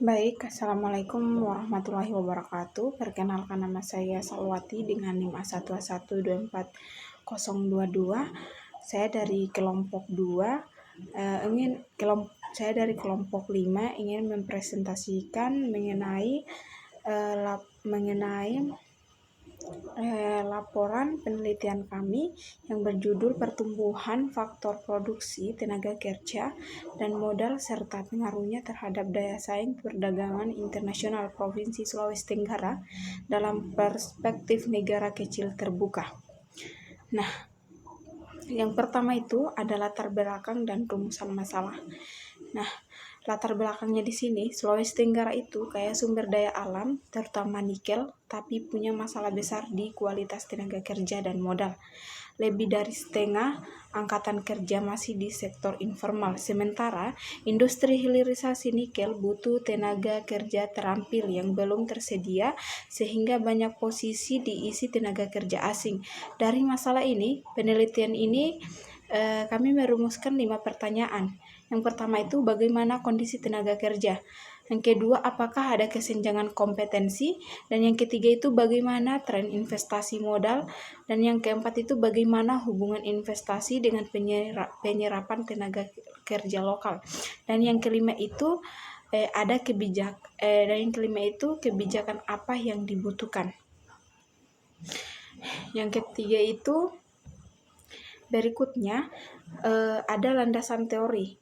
Baik, Assalamualaikum warahmatullahi wabarakatuh. Perkenalkan nama saya Salwati dengan NIM A1124022. Saya dari kelompok 2. Saya dari kelompok 5 ingin mempresentasikan mengenai laporan penelitian kami yang berjudul Pertumbuhan Faktor Produksi Tenaga Kerja dan Modal serta pengaruhnya terhadap daya saing perdagangan internasional Provinsi Sulawesi Tenggara dalam perspektif negara kecil terbuka. Nah, yang pertama itu adalah latar belakang dan rumusan masalah. Nah, latar belakangnya di sini, Sulawesi Tenggara itu kaya sumber daya alam, terutama nikel, tapi punya masalah besar di kualitas tenaga kerja dan modal. Lebih dari setengah angkatan kerja masih di sektor informal, sementara industri hilirisasi nikel butuh tenaga kerja terampil yang belum tersedia, sehingga banyak posisi diisi tenaga kerja asing. Dari masalah ini, penelitian ini kami merumuskan 5 pertanyaan. Yang pertama itu bagaimana kondisi tenaga kerja. Yang kedua, apakah ada kesenjangan kompetensi. Dan yang ketiga itu bagaimana tren investasi modal. Dan yang keempat itu bagaimana hubungan investasi dengan penyerapan tenaga kerja lokal. Dan yang kelima itu kebijakan apa yang dibutuhkan. Yang ketiga itu berikutnya ada landasan teori.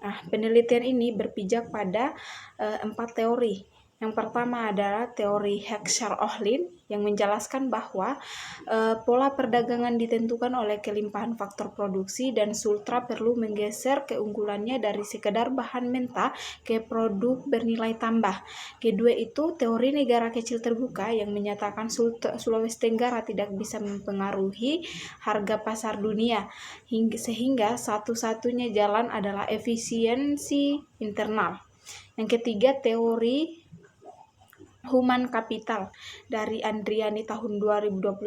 Nah, penelitian ini berpijak pada 4 teori. Yang pertama adalah teori Heckscher-Ohlin yang menjelaskan bahwa pola perdagangan ditentukan oleh kelimpahan faktor produksi dan Sultra perlu menggeser keunggulannya dari sekedar bahan mentah ke produk bernilai tambah. Kedua itu teori negara kecil terbuka yang menyatakan Sulawesi Tenggara tidak bisa mempengaruhi harga pasar dunia sehingga satu-satunya jalan adalah efisiensi internal. Yang ketiga teori human capital dari Andriani tahun 2021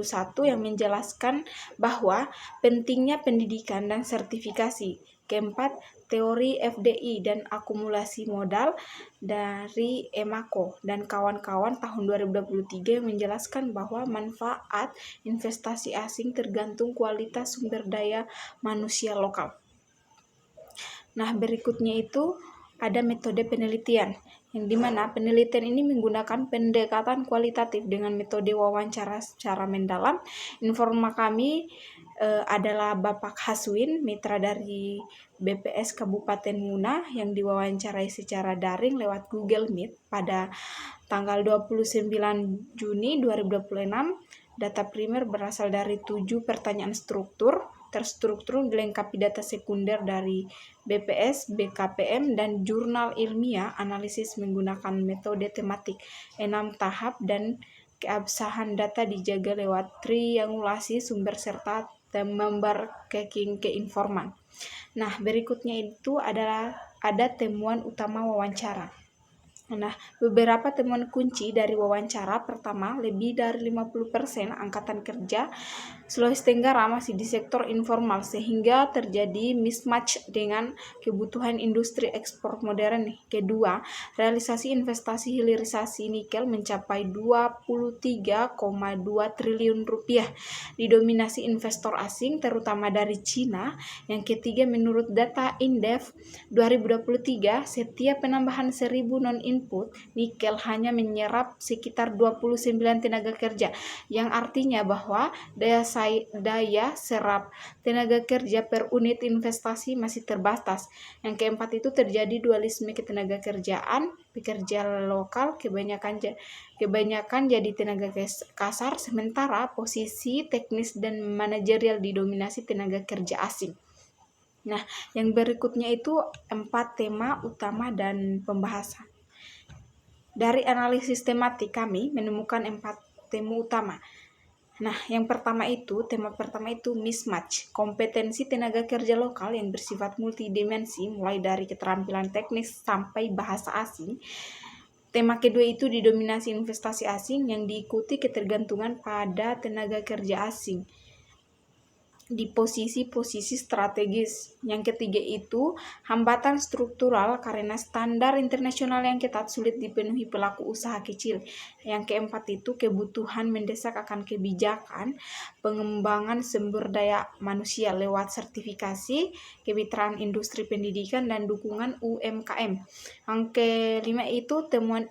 yang menjelaskan bahwa pentingnya pendidikan dan sertifikasi. Keempat, teori FDI dan akumulasi modal dari Emako dan kawan-kawan tahun 2023 yang menjelaskan bahwa manfaat investasi asing tergantung kualitas sumber daya manusia lokal. Nah, berikutnya itu ada metode penelitian, yang dimana penelitian ini menggunakan pendekatan kualitatif dengan metode wawancara secara mendalam. Informa kami adalah Bapak Haswin, mitra dari BPS Kabupaten Muna yang diwawancarai secara daring lewat Google Meet pada tanggal 29 Juni 2026. Data primer berasal dari 7 pertanyaan terstruktur dilengkapi data sekunder dari BPS, BKPM, dan jurnal ilmiah analisis menggunakan metode tematik 6 tahap dan keabsahan data dijaga lewat triangulasi sumber serta memberkaiting keinforman. Nah, berikutnya itu ada temuan utama wawancara. Nah, beberapa temuan kunci dari wawancara. Pertama, lebih dari 50% angkatan kerja Sulawesi Tenggara masih di sektor informal sehingga terjadi mismatch dengan kebutuhan industri ekspor modern. Kedua, realisasi investasi hilirisasi nikel mencapai 23,2 triliun rupiah, didominasi investor asing terutama dari Cina. Yang ketiga, menurut data Indef 2023, setiap penambahan 1000 non-input nikel hanya menyerap sekitar 29 tenaga kerja, yang artinya bahwa daya serap tenaga kerja per unit investasi masih terbatas. Yang keempat itu terjadi dualisme ketenaga kerjaan, pekerja lokal kebanyakan jadi tenaga kasar, sementara posisi teknis dan manajerial didominasi tenaga kerja asing. Nah, yang berikutnya itu 4 tema utama dan pembahasan. Dari analisis tematik kami menemukan 4 tema utama. Nah, tema pertama itu mismatch, kompetensi tenaga kerja lokal yang bersifat multidimensi mulai dari keterampilan teknis sampai bahasa asing. Tema kedua itu didominasi investasi asing yang diikuti ketergantungan pada tenaga kerja asing. di posisi-posisi strategis. Yang ketiga itu hambatan struktural karena standar internasional yang ketat sulit dipenuhi pelaku usaha kecil. Yang keempat itu kebutuhan mendesak akan kebijakan pengembangan sumber daya manusia lewat sertifikasi, kemitraan industri pendidikan, dan dukungan UMKM. Yang kelima itu temuan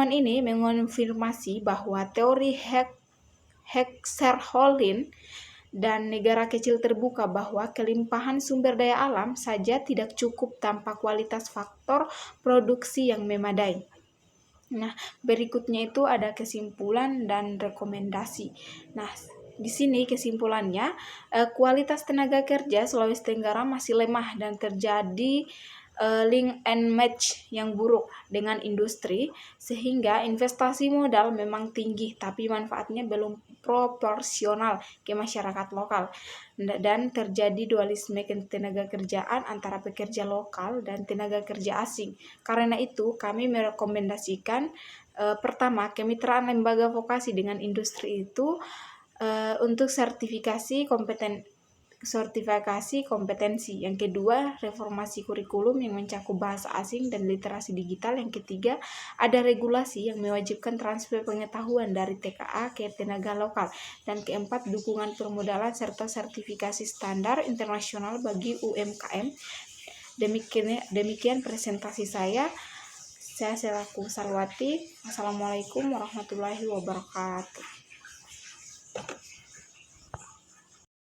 ini mengonfirmasi bahwa teori Heckscher-Hollein dan negara kecil terbuka bahwa kelimpahan sumber daya alam saja tidak cukup tanpa kualitas faktor produksi yang memadai. Nah, berikutnya itu ada kesimpulan dan rekomendasi. Nah, di sini kesimpulannya, kualitas tenaga kerja Sulawesi Tenggara masih lemah dan terjadi link and match yang buruk dengan industri, sehingga investasi modal memang tinggi tapi manfaatnya belum proporsional ke masyarakat lokal, dan terjadi dualisme tenaga kerjaan antara pekerja lokal dan tenaga kerja asing. Karena itu kami merekomendasikan pertama, kemitraan lembaga vokasi dengan industri itu untuk sertifikasi kompetensi. Yang kedua, reformasi kurikulum yang mencakup bahasa asing dan literasi digital. Yang ketiga, ada regulasi yang mewajibkan transfer pengetahuan dari TKA ke tenaga lokal. Dan keempat, dukungan permodalan serta sertifikasi standar internasional bagi UMKM. Demikian presentasi saya. Saya selaku Sarwati. Assalamualaikum warahmatullahi wabarakatuh.